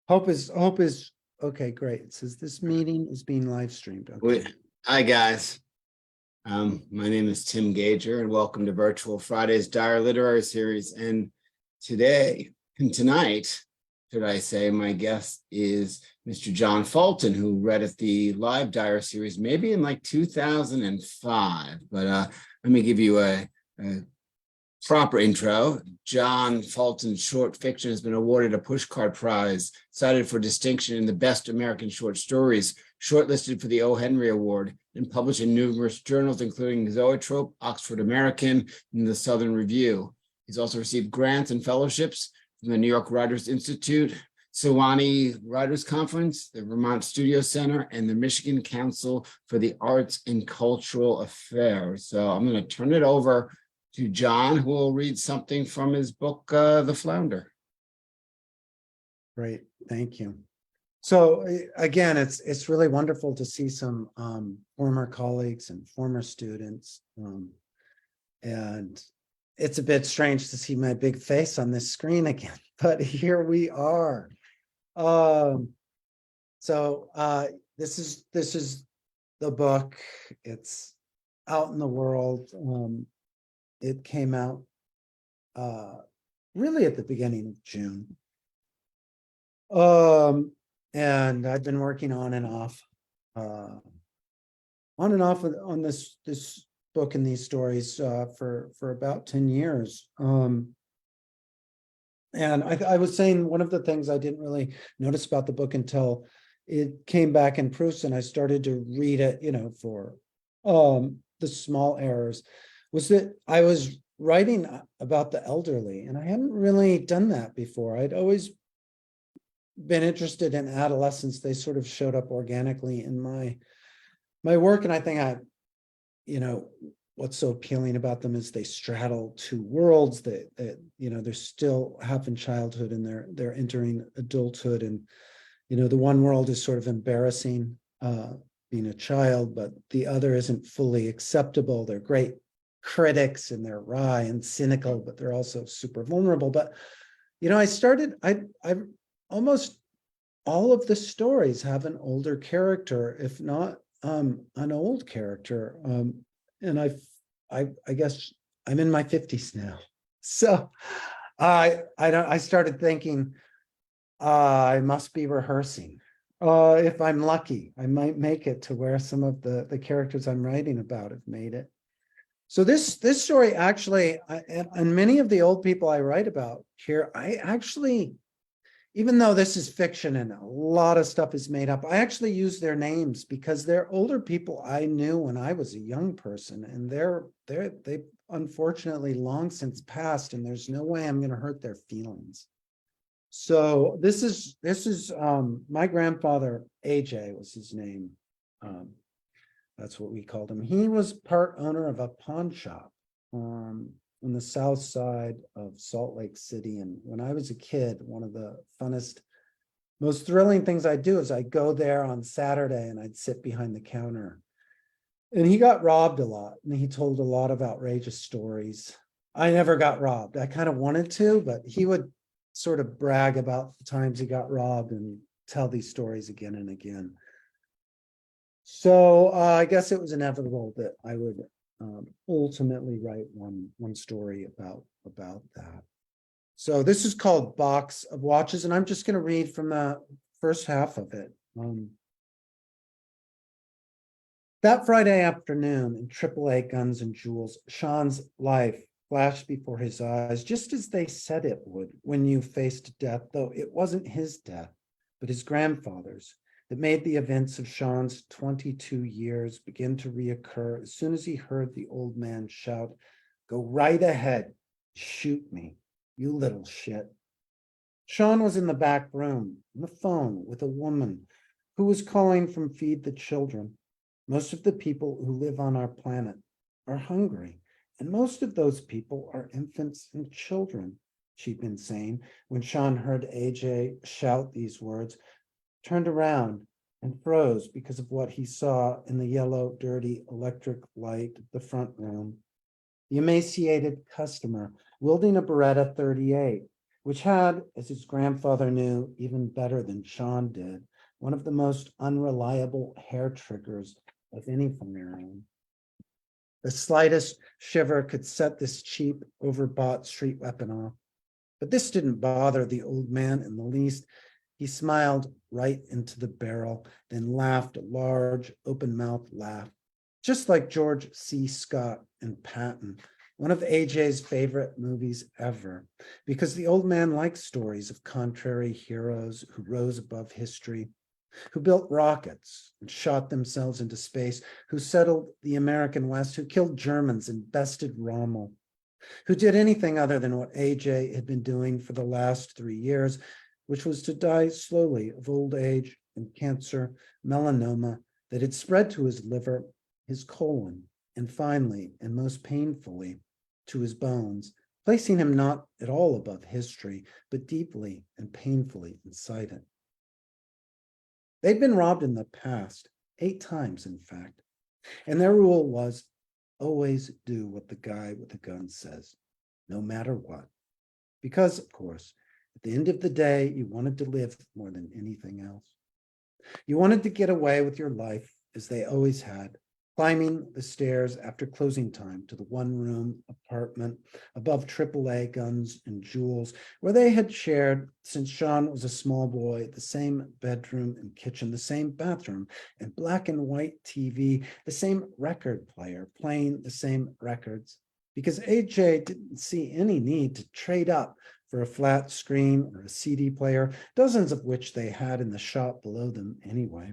Hope is okay, great. It says this meeting is being live streamed. Okay. Hi, guys. My name is Tim Gager, and welcome to Virtual Friday's Dire Literary Series. And tonight, should I say, my guest is Mr. John Fulton, who read at the live Dire series maybe in like 2005. But let me give you a proper intro. John Fulton's short fiction has been awarded a Pushcart Prize, cited for distinction in the Best American Short Stories, shortlisted for the O. Henry Award, and published in numerous journals, including Zoetrope, Oxford American, and the Southern Review. He's also received grants and fellowships from the New York Writers Institute, Sewanee Writers Conference, the Vermont Studio Center, and the Michigan Council for the Arts and Cultural Affairs. So I'm going to turn it over to John, who will read something from his book, The Flounder. Great, thank you. So again, it's really wonderful to see some former colleagues and former students. And it's a bit strange to see my big face on this screen again, but here we are. This is the book. It's out in the world. It came out really at the beginning of June. And I've been working on and off on this book and these stories for about 10 years. And I was saying one of the things I didn't really notice about the book until it came back in proofs and I started to read it, for the small errors, was that I was writing about the elderly, and I hadn't really done that before. I'd always been interested in adolescents. They sort of showed up organically in my work, and I think what's so appealing about them is they straddle two worlds. That they're still having childhood and they're entering adulthood, and the one world is sort of embarrassing, being a child, but the other isn't fully acceptable. They're great critics and they're wry and cynical, but they're also super vulnerable. But I almost all of the stories have an older character, if not an old character. And I guess I'm in my 50s now, so I started thinking I must be rehearsing. If I'm lucky, I might make it to where some of the characters I'm writing about have made it. So this story actually, and many of the old people I write about here, I actually, even though this is fiction and a lot of stuff is made up, I actually use their names because they're older people I knew when I was a young person, and they unfortunately long since passed, and there's no way I'm going to hurt their feelings. So this is my grandfather, AJ was his name. That's what we called him. He was part owner of a pawn shop on the south side of Salt Lake City. And when I was a kid, one of the funnest, most thrilling things I'd do is I'd go there on Saturday and I'd sit behind the counter. And he got robbed a lot, and he told a lot of outrageous stories. I never got robbed. I kind of wanted to, but he would sort of brag about the times he got robbed and tell these stories again and again. So I guess it was inevitable that I would ultimately write one story about that. So this is called Box of Watches, and I'm just going to read from the first half of it. That Friday afternoon in AAA Guns and Jewels, Sean's life flashed before his eyes, just as they said it would when you faced death, though it wasn't his death, but his grandfather's, that made the events of Sean's 22 years begin to reoccur as soon as he heard the old man shout, "Go right ahead, shoot me, you little shit." Sean was in the back room on the phone with a woman who was calling from Feed the Children. Most of the people who live on our planet are hungry, and most of those people are infants and children, she'd been saying when Sean heard AJ shout these words, turned around and froze because of what he saw in the yellow, dirty electric light of the front room. The emaciated customer, wielding a Beretta 38, which had, as his grandfather knew even better than Sean did, one of the most unreliable hair triggers of any firearm. The slightest shiver could set this cheap, overbought street weapon off. But this didn't bother the old man in the least. He smiled right into the barrel, then laughed a large, open-mouthed laugh, just like George C. Scott in Patton, one of AJ's favorite movies ever, because the old man liked stories of contrary heroes who rose above history, who built rockets and shot themselves into space, who settled the American West, who killed Germans and bested Rommel, who did anything other than what AJ had been doing for the last 3 years, which was to die slowly of old age and cancer, melanoma that had spread to his liver, his colon, and finally, and most painfully, to his bones, placing him not at all above history, but deeply and painfully inside it. They'd been robbed in the past, 8 times, in fact, and their rule was always do what the guy with the gun says, no matter what. Because, of course, at the end of the day, you wanted to live more than anything else. You wanted to get away with your life, as they always had, climbing the stairs after closing time to the one-room apartment above AAA Guns and Jewels, where they had shared, since Sean was a small boy, the same bedroom and kitchen, the same bathroom and black and white TV, the same record player playing the same records, because AJ didn't see any need to trade up for a flat screen or a CD player, dozens of which they had in the shop below them anyway.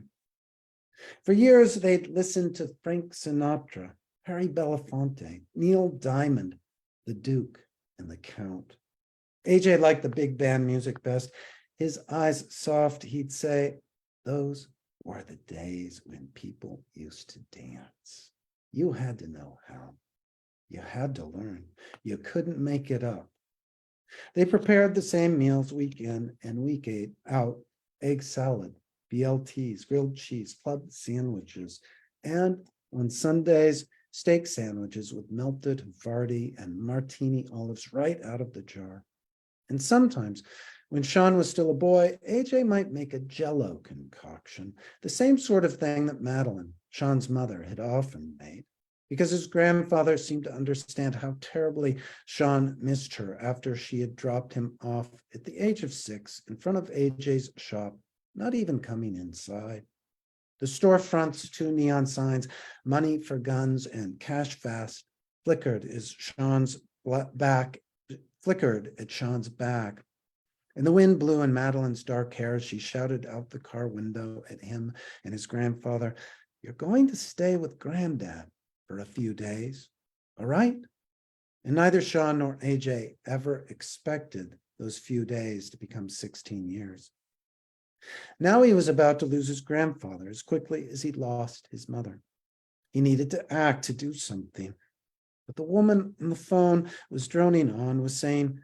For years, they'd listened to Frank Sinatra, Harry Belafonte, Neil Diamond, the Duke, and the Count. AJ liked the big band music best. His eyes soft, he'd say, those were the days when people used to dance. You had to know how. You had to learn. You couldn't make it up. They prepared the same meals week in and week out, egg salad, BLTs, grilled cheese, club sandwiches, and on Sundays, steak sandwiches with melted Havarti and martini olives right out of the jar. And sometimes, when Sean was still a boy, AJ might make a Jell-O concoction, the same sort of thing that Madeline, Sean's mother, had often made, because his grandfather seemed to understand how terribly Sean missed her after she had dropped him off at the age of 6 in front of AJ's shop, not even coming inside. The storefront's 2 neon signs, money for guns and cash fast, flickered at Sean's back, and the wind blew in Madeline's dark hair as she shouted out the car window at him and his grandfather, "You're going to stay with Granddad for a few days, all right?" And neither Sean nor AJ ever expected those few days to become 16 years. Now he was about to lose his grandfather as quickly as he'd lost his mother. He needed to act, to do something. But the woman on the phone was droning on, was saying,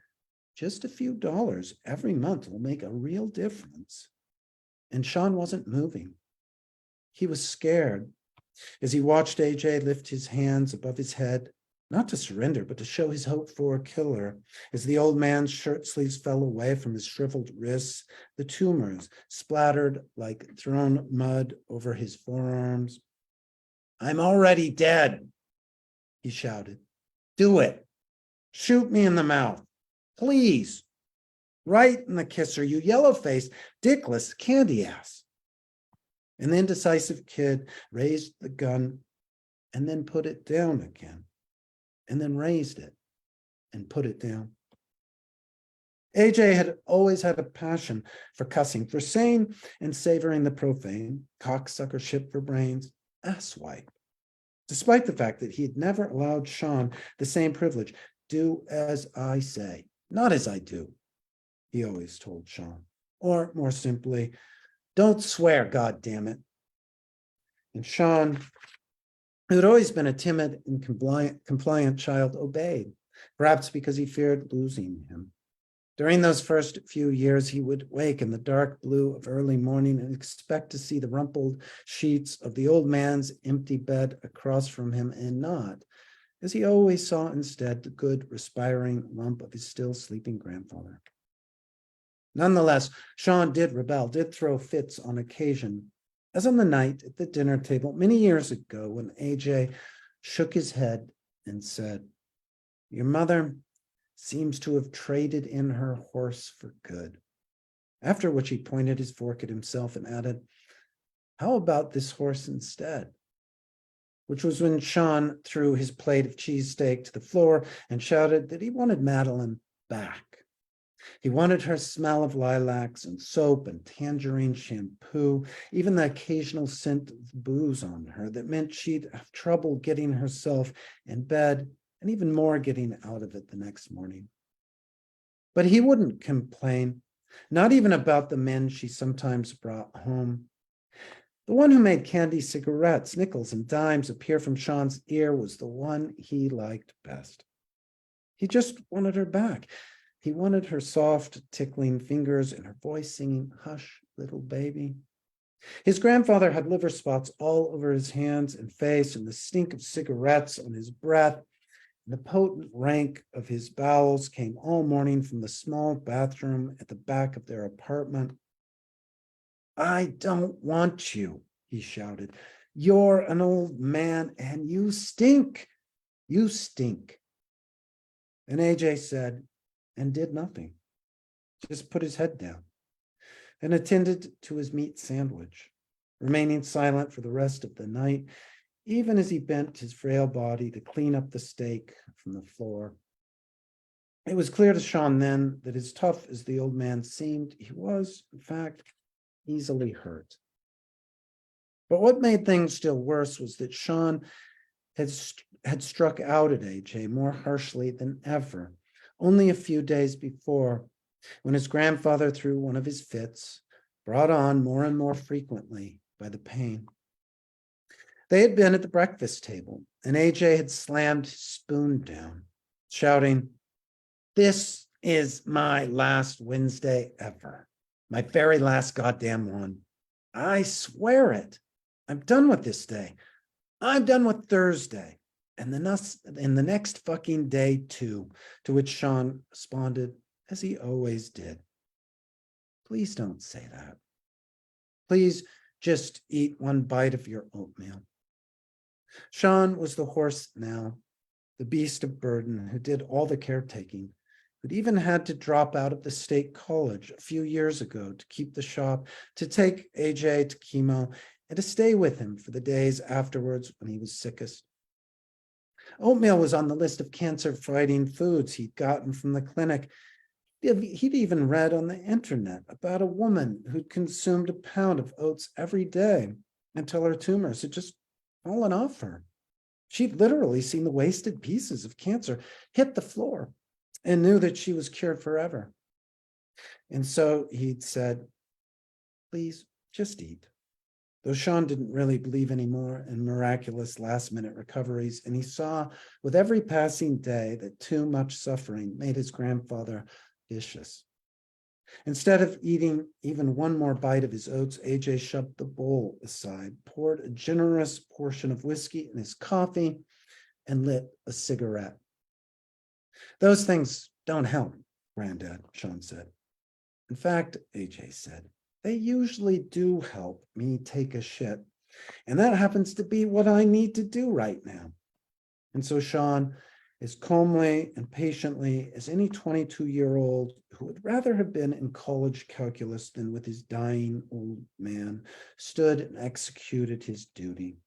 just a few dollars every month will make a real difference. And Sean wasn't moving. He was scared as he watched AJ lift his hands above his head, not to surrender, but to show his hope for a killer. As the old man's shirt sleeves fell away from his shriveled wrists, the tumors splattered like thrown mud over his forearms. "I'm already dead," he shouted. "Do it. Shoot me in the mouth. Please. Right in the kisser, you yellow-faced, dickless candy ass." And the indecisive kid raised the gun and then put it down again, and then raised it and put it down. AJ had always had a passion for cussing, for saying and savoring the profane, cocksuckership for brains, asswipe, despite the fact that he had never allowed Sean the same privilege. "Do as I say, not as I do," he always told Sean. Or more simply, "Don't swear, God damn it." And Sean, who had always been a timid and compliant child, obeyed, perhaps because he feared losing him. During those first few years, he would wake in the dark blue of early morning and expect to see the rumpled sheets of the old man's empty bed across from him, and not, as he always saw instead, the good respiring lump of his still sleeping grandfather. Nonetheless, Sean did rebel, did throw fits on occasion, as on the night at the dinner table many years ago when AJ shook his head and said, "Your mother seems to have traded in her horse for good." After which he pointed his fork at himself and added, "How about this horse instead?" Which was when Sean threw his plate of cheesesteak to the floor and shouted that he wanted Madeline back. He wanted her smell of lilacs and soap and tangerine shampoo, even the occasional scent of booze on her that meant she'd have trouble getting herself in bed and even more getting out of it the next morning. But he wouldn't complain, not even about the men she sometimes brought home. The one who made candy cigarettes, nickels and dimes appear from Sean's ear was the one he liked best. He just wanted her back. He wanted her soft, tickling fingers and her voice singing, "Hush, little baby." His grandfather had liver spots all over his hands and face, and the stink of cigarettes on his breath, and the potent rank of his bowels came all morning from the small bathroom at the back of their apartment. "I don't want you," he shouted. "You're an old man and you stink. You stink." And AJ said, and did nothing, just put his head down and attended to his meat sandwich, remaining silent for the rest of the night, even as he bent his frail body to clean up the steak from the floor. It was clear to Sean then that as tough as the old man seemed, he was, in fact, easily hurt. But what made things still worse was that Sean had struck out at AJ more harshly than ever, only a few days before, when his grandfather threw one of his fits, brought on more and more frequently by the pain. They had been at the breakfast table, and AJ had slammed his spoon down, shouting, "This is my last Wednesday ever. My very last goddamn one. I swear it. I'm done with this day. I'm done with Thursday. And the next fucking day, too," to which Sean responded, as he always did, "Please don't say that. Please just eat one bite of your oatmeal." Sean was the horse now, the beast of burden who did all the caretaking, who'd even had to drop out of the state college a few years ago to keep the shop, to take AJ to chemo, and to stay with him for the days afterwards when he was sickest. Oatmeal was on the list of cancer-fighting foods he'd gotten from the clinic. He'd even read on the internet about a woman who'd consumed a pound of oats every day until her tumors had just fallen off her. She'd literally seen the wasted pieces of cancer hit the floor and knew that she was cured forever. And so he'd said, "Please just eat." Though Sean didn't really believe anymore in miraculous last-minute recoveries, and he saw with every passing day that too much suffering made his grandfather vicious. Instead of eating even one more bite of his oats, AJ shoved the bowl aside, poured a generous portion of whiskey in his coffee, and lit a cigarette. "Those things don't help, Granddad," Sean said. "In fact," AJ said, "they usually do help me take a shit. And that happens to be what I need to do right now." And so Sean, as calmly and patiently as any 22-year-old who would rather have been in college calculus than with his dying old man, stood and executed his duty,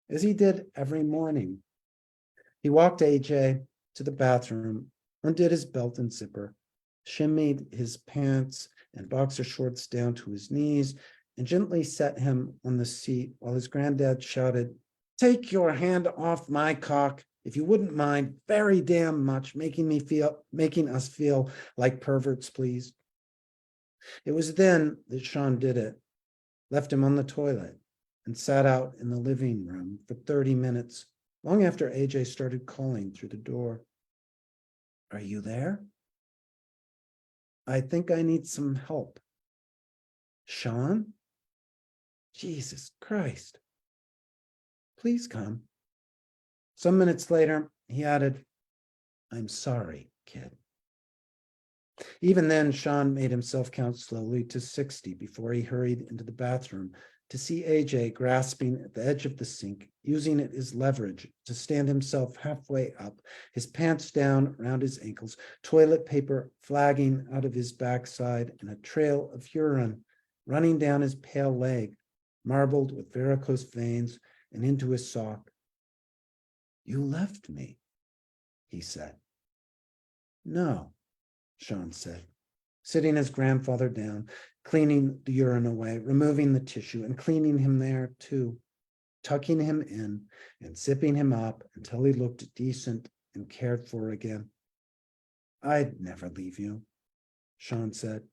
as he did every morning. He walked AJ to the bathroom, undid his belt and zipper, shimmied his pants and boxer shorts down to his knees, and gently set him on the seat while his granddad shouted, "Take your hand off my cock, if you wouldn't mind very damn much making us feel like perverts, please." It was then that Sean did it, left him on the toilet, and sat out in the living room for 30 minutes, long after AJ started calling through the door. "Are you there? I think I need some help. Sean? Jesus Christ. Please come." Some minutes later, he added, "I'm sorry, kid." Even then, Sean made himself count slowly to 60 before he hurried into the bathroom to see AJ grasping at the edge of the sink, using it as leverage to stand himself halfway up, his pants down around his ankles, toilet paper flagging out of his backside, and a trail of urine running down his pale leg, marbled with varicose veins, and into his sock. "You left me," he said. "No," Sean said, sitting his grandfather down, cleaning the urine away, removing the tissue, and cleaning him there too, tucking him in and zipping him up until he looked decent and cared for again. "I'd never leave you," Sean said.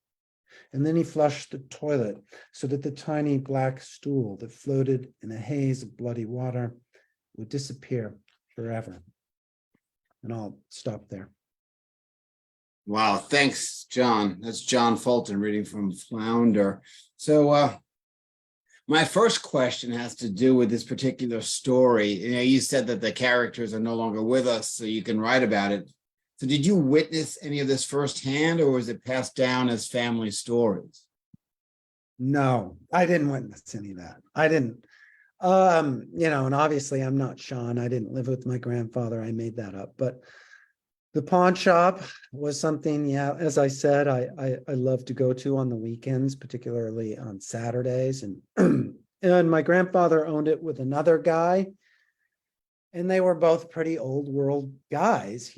And then he flushed the toilet so that the tiny black stool that floated in a haze of bloody water would disappear forever. And I'll stop there. Wow, thanks, John. That's John Fulton reading from Flounder. So my first question has to do with this particular story. You said that the characters are no longer with us, so you can write about it. So did you witness any of this firsthand, or was it passed down as family stories? No, I didn't witness any of that. I didn't. And obviously I'm not Sean. I didn't live with my grandfather. I made that up. But the pawn shop was something, yeah, as I said, I love to go to on the weekends, particularly on Saturdays. And and my grandfather owned it with another guy. And they were both pretty old world guys,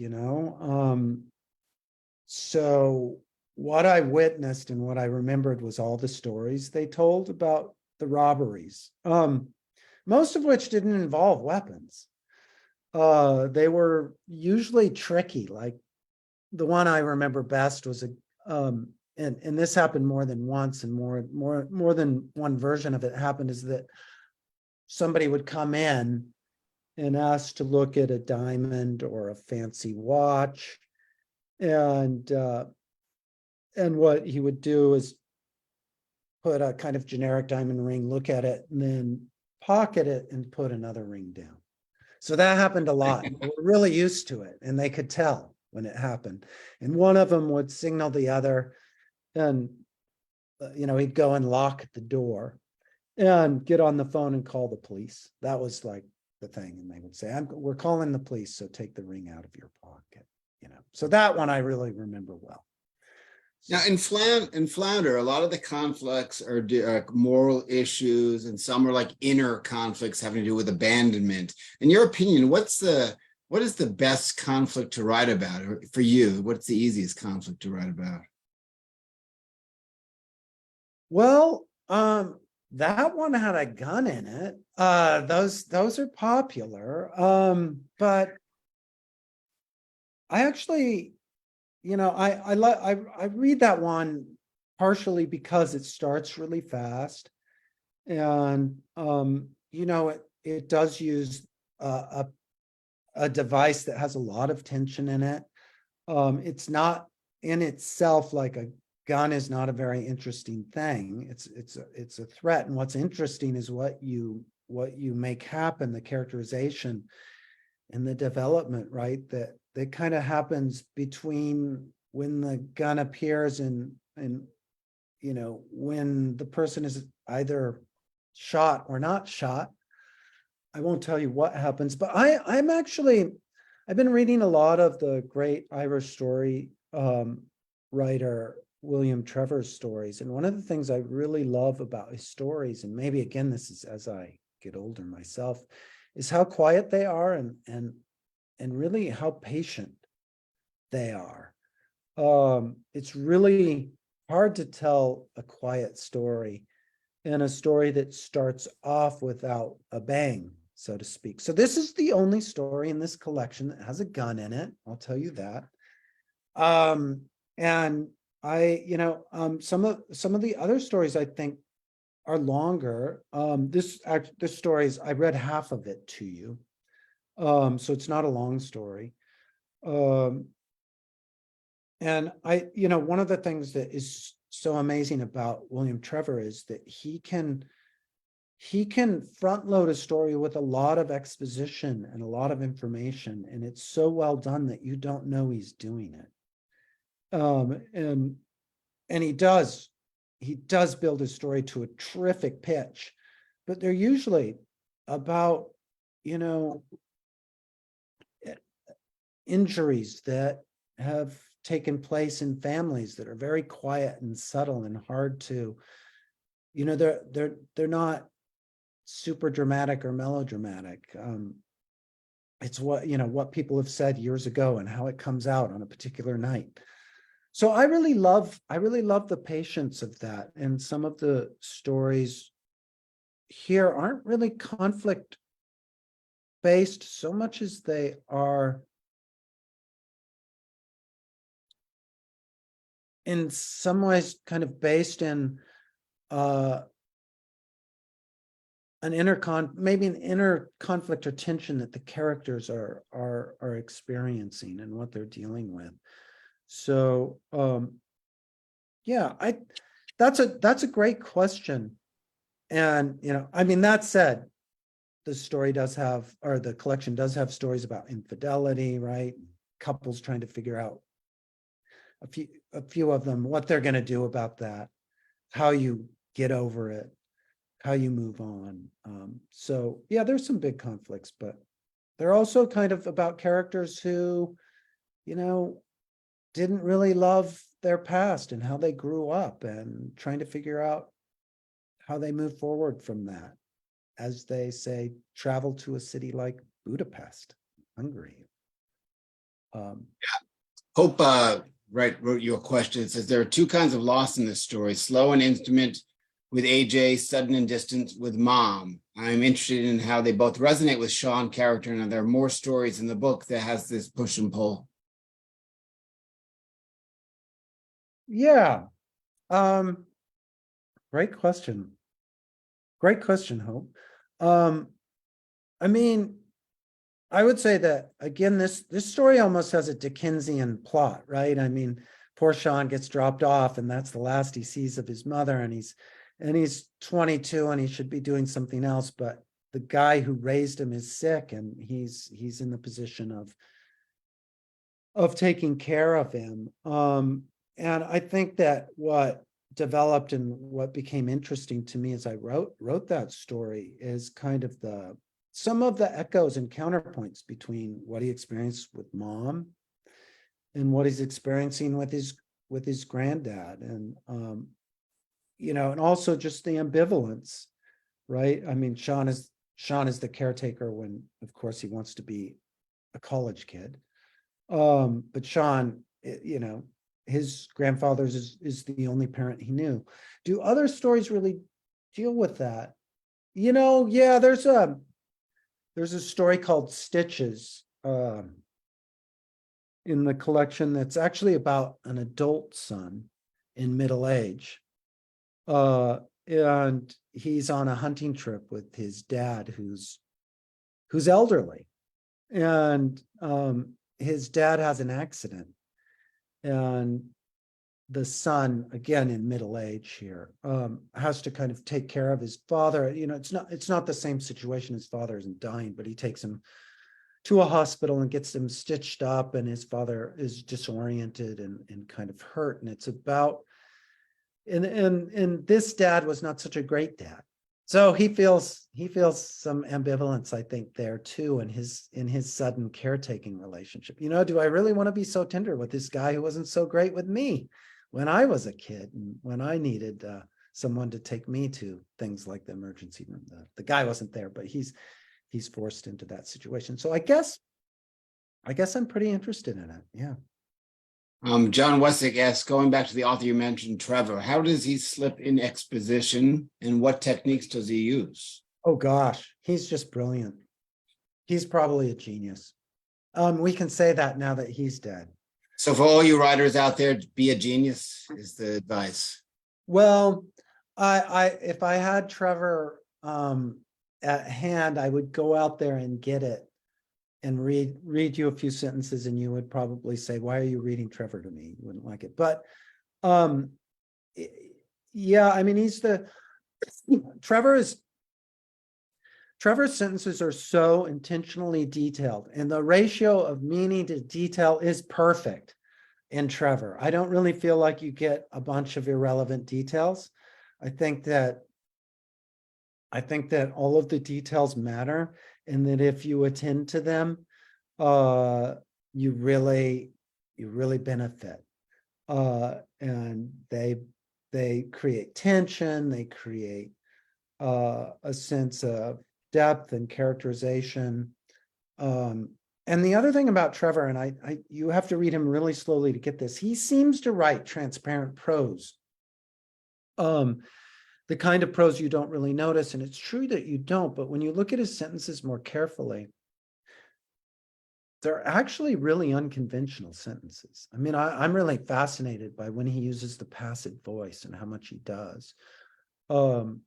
So what I witnessed and what I remembered was all the stories they told about the robberies, most of which didn't involve weapons. They were usually tricky. Like the one I remember best was and this happened more than once, and more than one version of it happened, is that somebody would come in and ask to look at a diamond or a fancy watch, and what he would do is put a kind of generic diamond ring, look at it, and then pocket it and put another ring down. So that happened a lot. They were really used to it, and they could tell when it happened. And one of them would signal the other, and he'd go and lock the door and get on the phone and call the police. That was like the thing. And they would say, "We're calling the police, so take the ring out of your pocket." So that one I really remember well. Now, in Flounder, a lot of the conflicts are moral issues, and some are like inner conflicts having to do with abandonment. In your opinion, what is the best conflict to write about? Or for you, what's the easiest conflict to write about? Well, that one had a gun in it. Those are popular. But I actually, I read that one partially because it starts really fast, and it does use a device that has a lot of tension in it. It's not in itself like a gun is not a very interesting thing. It's a threat, and what's interesting is what you make happen, the characterization and the development, right? That kind of happens between when the gun appears and when the person is either shot or not shot. I won't tell you what happens, but I've been reading a lot of the great Irish story writer William Trevor's stories. And one of the things I really love about his stories, and maybe again, this is as I get older myself, is how quiet they are and really how patient they are. It's really hard to tell a quiet story, and a story that starts off without a bang, so to speak. So this is the only story in this collection that has a gun in it. I'll tell you that. And some of the other stories I think are longer. This story I read half of it to you. So it's not a long story. And one of the things that is so amazing about William Trevor is that he can front load a story with a lot of exposition and a lot of information, and it's so well done that you don't know he's doing it. And he does build his story to a terrific pitch, but they're usually about, you know, injuries that have taken place in families that are very quiet and subtle and hard to, you know, they're not super dramatic or melodramatic. It's what, you know, what people have said years ago and how it comes out on a particular night. So I really love the patience of that. And some of the stories here aren't really conflict based so much as they are in some ways kind of based in maybe an inner conflict or tension that the characters are experiencing and what they're dealing with. So yeah, that's a great question. And you know, I mean, that said, the story does have, or the collection does have stories about infidelity, right? Couples trying to figure out a few of them, what they're going to do about that, how you get over it, how you move on. So yeah, there's some big conflicts, but they're also kind of about characters who, you know, didn't really love their past and how they grew up and trying to figure out how they move forward from that, as they say, travel to a city like Budapest, Hungary. Hope wrote you a question. It says there are two kinds of loss in this story: slow and intimate with AJ, sudden and distant with Mom. I'm interested in how they both resonate with Sean character, and there are more stories in the book that has this push and pull. Yeah. Great question. Great question, Hope. I mean, I would say that again, this story almost has a Dickensian plot, right? I mean, poor Sean gets dropped off, and that's the last he sees of his mother, and he's 22 and he should be doing something else, but the guy who raised him is sick, and he's in the position of taking care of him. And I think that what developed and what became interesting to me as I wrote that story is kind of some of the echoes and counterpoints between what he experienced with Mom and what he's experiencing with his granddad. And you know, and also just the ambivalence, right? I mean, Sean is the caretaker when, of course, he wants to be a college kid. But Sean, you know, his grandfather's is the only parent he knew. Do other stories really deal with that? You know, yeah, there's a story called Stitches in the collection that's actually about an adult son in middle age. And he's on a hunting trip with his dad who's elderly. And his dad has an accident, and the son, again in middle age here, has to kind of take care of his father. You know, it's not the same situation. His father isn't dying, but he takes him to a hospital and gets him stitched up, and his father is disoriented and kind of hurt. And it's about, and this dad was not such a great dad. So he feels some ambivalence, I think, there too, in his sudden caretaking relationship. You know, do I really want to be so tender with this guy who wasn't so great with me when I was a kid and when I needed someone to take me to things like the emergency room? The guy wasn't there, but he's forced into that situation. So I guess I'm pretty interested in it. Yeah. John Wessick asks, going back to the author you mentioned, Trevor, how does he slip in exposition and what techniques does he use? Oh gosh, he's just brilliant. He's probably a genius. We can say that now that he's dead. So for all you writers out there, be a genius is the advice. Well, if I had Trevor at hand, I would go out there and get it and read you a few sentences, and you would probably say, "Why are you reading Trevor to me?" You wouldn't like it. But yeah, I mean, Trevor's sentences are so intentionally detailed, and the ratio of meaning to detail is perfect. in Trevor. I don't really feel like you get a bunch of irrelevant details. I think that all of the details matter, and that if you attend to them, uh, you really benefit. And they create tension, they create a sense of depth and characterization. And the other thing about Trevor, and you have to read him really slowly to get this, he seems to write transparent prose. The kind of prose you don't really notice, and it's true that you don't, but when you look at his sentences more carefully, they're actually really unconventional sentences. I mean, I'm really fascinated by when he uses the passive voice and how much he does. And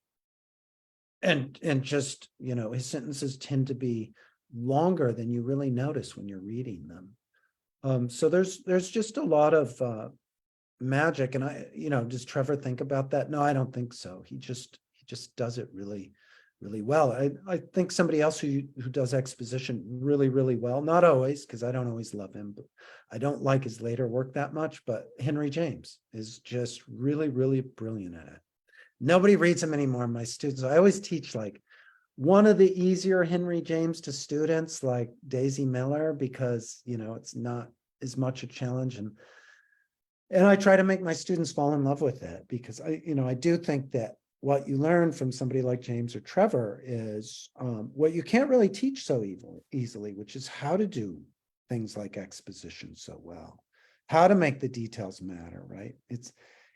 just, his sentences tend to be longer than you really notice when you're reading them. So there's just a lot of magic. And does Trevor think about that? No, I don't think so. He just does it really, really well. I think somebody else who does exposition really, really well, not always, because I don't always love him, but I don't like his later work that much, but Henry James is just really, really brilliant at it. Nobody reads him anymore. My students, I always teach like one of the easier Henry James to students, like Daisy Miller, because it's not as much a challenge, and I try to make my students fall in love with it, because I do think that what you learn from somebody like James or Trevor is what you can't really teach so easily, which is how to do things like exposition so well, how to make the details matter, right?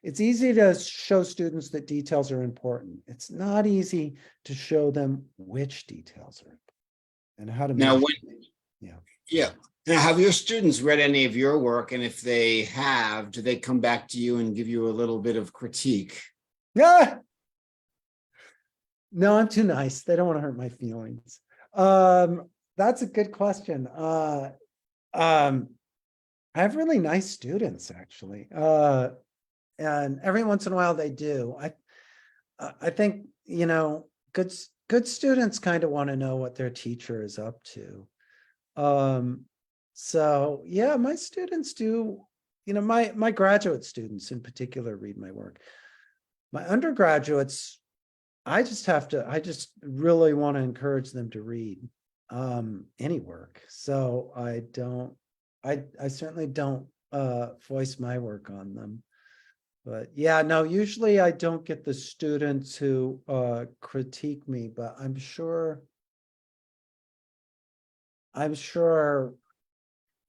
It's easy to show students that details are important. It's not easy to show them which details are important and how to Now, measure. when yeah. Now, have your students read any of your work? And if they have, do they come back to you and give you a little bit of critique? Yeah. No, I'm too nice. They don't want to hurt my feelings. That's a good question. I have really nice students, actually. And every once in a while they do. I think, good students kind of want to know what their teacher is up to. So yeah, my students do, my graduate students in particular read my work. My undergraduates, I just really want to encourage them to read any work. So I certainly don't voice my work on them. But yeah, no, usually I don't get the students who critique me, but I'm sure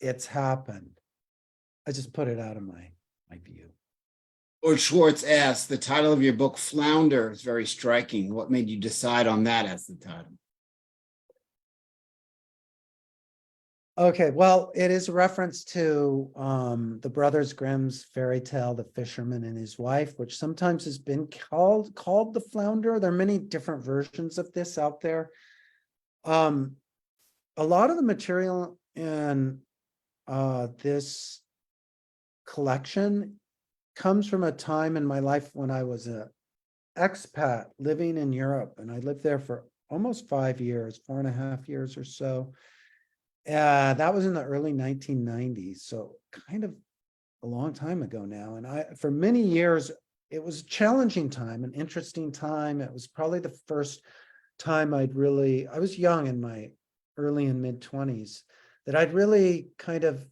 it's happened. I just put it out of my view. Lord Schwartz asks, the title of your book, Flounder, is very striking. What made you decide on that as the title? Okay, well, it is a reference to the Brothers Grimm's fairy tale, The Fisherman and His Wife, which sometimes has been called The Flounder. There are many different versions of this out there. A lot of the material in this collection comes from a time in my life when I was an expat living in Europe, and I lived there for almost 5 years, 4.5 years or so. That was in the early 1990s, so kind of a long time ago now. And for many years, it was a challenging time, an interesting time. It was probably the first time I was young, in my early and mid 20s, that I'd really kind of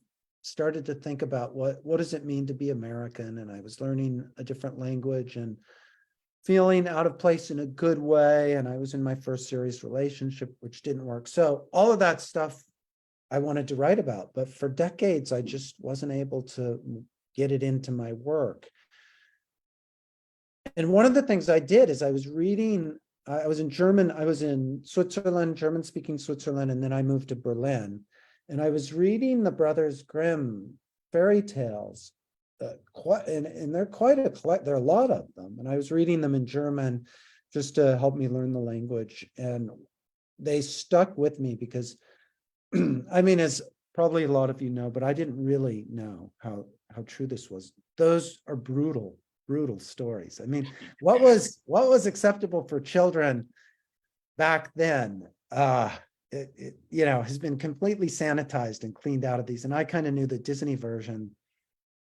started to think about what does it mean to be American? And I was learning a different language and feeling out of place in a good way. And I was in my first serious relationship, which didn't work. So all of that stuff I wanted to write about, but for decades, I just wasn't able to get it into my work. And one of the things I did is I was in Switzerland, German-speaking Switzerland, and then I moved to Berlin. And I was reading the Brothers Grimm fairy tales, and there are a lot of them. And I was reading them in German just to help me learn the language. And they stuck with me because I mean, as probably a lot of you know, but I didn't really know how true this was. Those are brutal stories. I mean, what was acceptable for children back then, has been completely sanitized and cleaned out of these. And I kind of knew the Disney version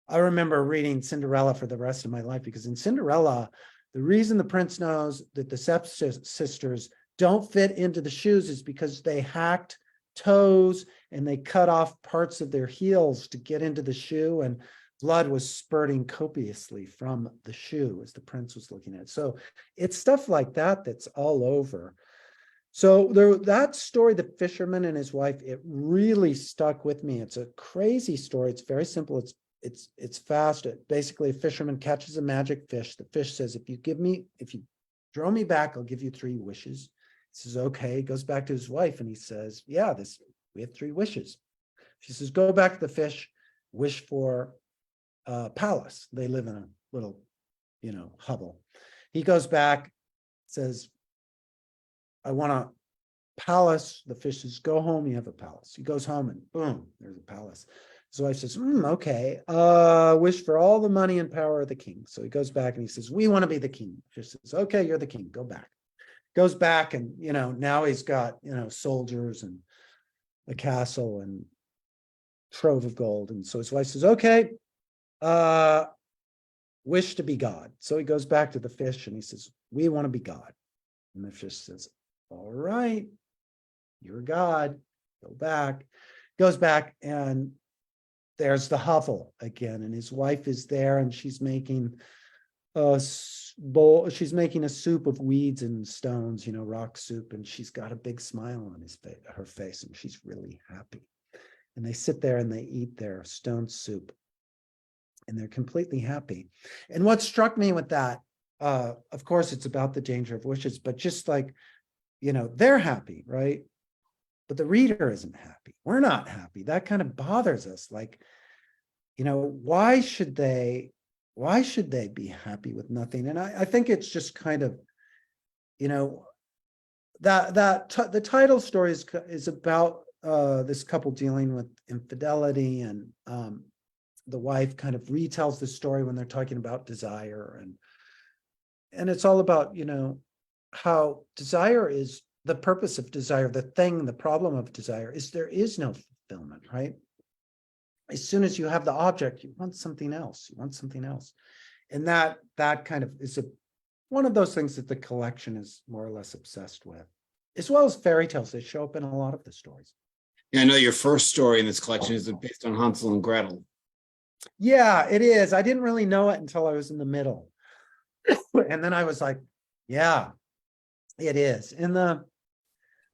I remember reading Cinderella for the rest of my life, because in Cinderella, the reason the prince knows that the stepsisters don't fit into the shoes is because they hacked toes and they cut off parts of their heels to get into the shoe, and blood was spurting copiously from the shoe as the prince was looking at it. So it's stuff like that that's all over. So that story, The Fisherman and His Wife, it really stuck with me. It's a crazy story. It's very simple. It's fast. Basically, a fisherman catches a magic fish. The fish says, if you throw me back, I'll give you 3 wishes. He says, okay. He goes back to his wife and he says, yeah, we have 3 wishes. She says, go back to the fish, wish for a palace. They live in a little, hovel. He goes back, says, I want a palace. The fish says, go home, you have a palace. He goes home and boom, there's a palace. His wife says, okay, wish for all the money and power of the king. So he goes back and he says, we want to be the king. Fish says, okay, you're the king, go back. Goes back and, now he's got, soldiers and a castle and trove of gold. And so his wife says, okay, wish to be God. So he goes back to the fish and he says, we want to be God. And the fish says, all right, you're God, go back. Goes back and there's the hovel again. And his wife is there and she's making a bowl. She's making a soup of weeds and stones, rock soup. And she's got a big smile on her face and she's really happy. And they sit there and they eat their stone soup and they're completely happy. And what struck me with that, of course, it's about the danger of wishes, but just like, they're happy, right? But the reader isn't happy. We're not happy. That kind of bothers us. Like, why should they be happy with nothing? And I think it's just kind of, the title story is about this couple dealing with infidelity, and the wife kind of retells the story when they're talking about desire, and it's all about, how desire is the purpose of desire. The problem of desire is there is no fulfillment, right? As soon as you have the object, you want something else. And that kind of is one of those things that the collection is more or less obsessed with, as well as fairy tales. They show up in a lot of the stories. Yeah, I know your first story in this collection is based on Hansel and Gretel. Yeah, it is. I didn't really know it until I was in the middle. And then I was like, yeah, it is. And the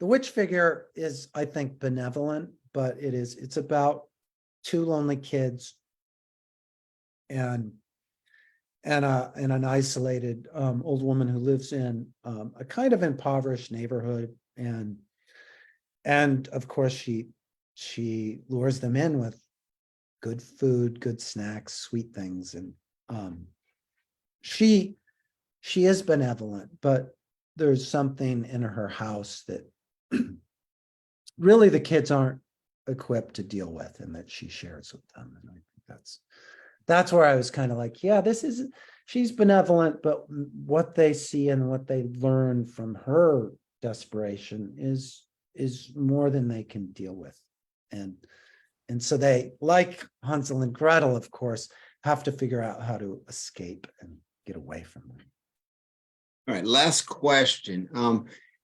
witch figure is, I think, benevolent, but it's about 2 lonely kids and an isolated old woman who lives in a kind of impoverished neighborhood, and of course she lures them in with good food, good snacks, sweet things, and she is benevolent, but there's something in her house that really the kids aren't equipped to deal with, and that she shares with them. And I think that's where I was kind of like, yeah, she's benevolent, but what they see and what they learn from her desperation is more than they can deal with. And so they, like Hansel and Gretel, of course, have to figure out how to escape and get away from them. All right, last question.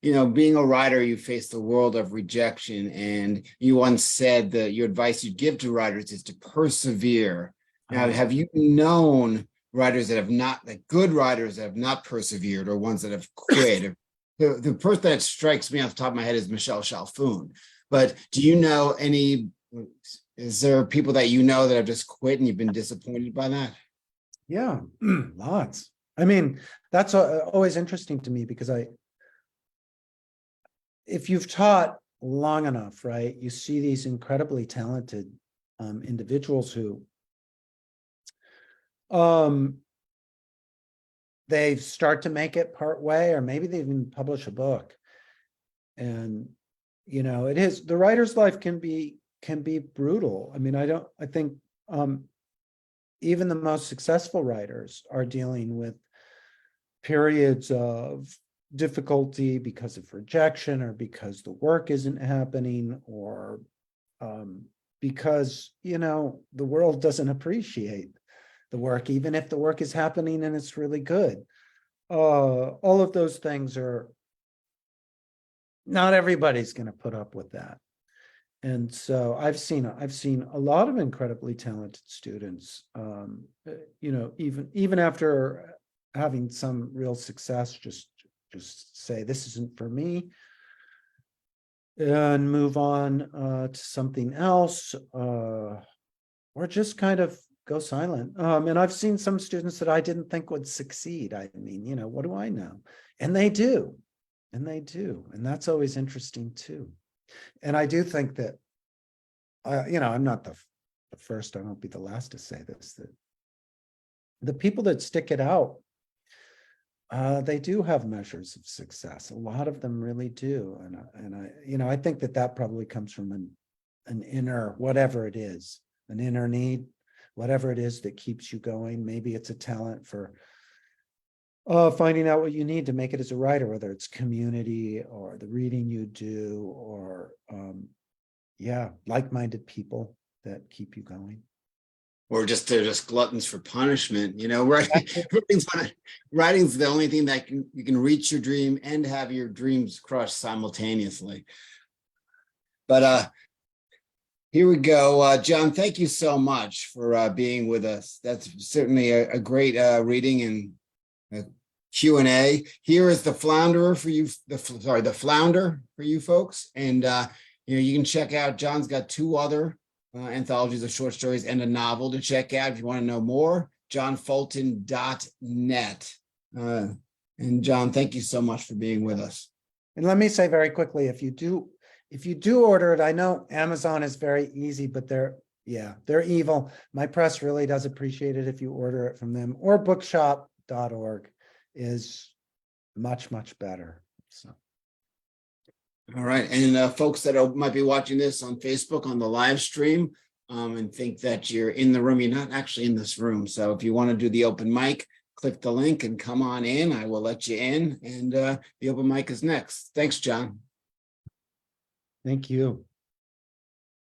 Being a writer, you face the world of rejection, and you once said that your advice you'd give to writers is to persevere. Now, have you known writers that have not, like good writers that have not persevered, or ones that have quit? The person that strikes me off the top of my head is Michelle Chalfoun. But do you know is there people that that have just quit and you've been disappointed by that? Yeah, lots. I mean, that's always interesting to me, because if you've taught long enough, right, you see these incredibly talented individuals who they start to make it part way, or maybe they even publish a book. And it is, the writer's life can be brutal. I mean, I think even the most successful writers are dealing with periods of difficulty because of rejection, or because the work isn't happening, or because the world doesn't appreciate the work, even if the work is happening and it's really good. All of those things are, not everybody's going to put up with that. And so I've seen a lot of incredibly talented students, even after having some real success, just say, this isn't for me, and move on to something else, or just kind of go silent. And I've seen some students that I didn't think would succeed. I mean, what do I know? And they do. And that's always interesting too. And I do think that, I'm not the first, I won't be the last to say this, that the people that stick it out, they do have measures of success. A lot of them really do. And I think that probably comes from an inner, whatever it is, an inner need, whatever it is that keeps you going. Maybe it's a talent for finding out what you need to make it as a writer, whether it's community or the reading you do, or like-minded people that keep you going. Or they're just gluttons for punishment. Writing's the only thing that you can reach your dream and have your dreams crushed simultaneously. But here we go. John, thank you so much for being with us. That's certainly a great reading and Q&A. Here is the flounder for you, the flounder for you folks. And you can check out, John's got 2 other anthologies of short stories and a novel to check out if you want to know more. johnfulton.net. And John, thank you so much for being with us. And let me say very quickly, if you do order it, I know Amazon is very easy, but they're evil. My press really does appreciate it if you order it from them, or bookshop.org is much, much better. So. All right. And folks that might be watching this on Facebook on the live stream and think that you're in the room, you're not actually in this room. So if you want to do the open mic, click the link and come on in. I will let you in. And the open mic is next. Thanks, John. Thank you.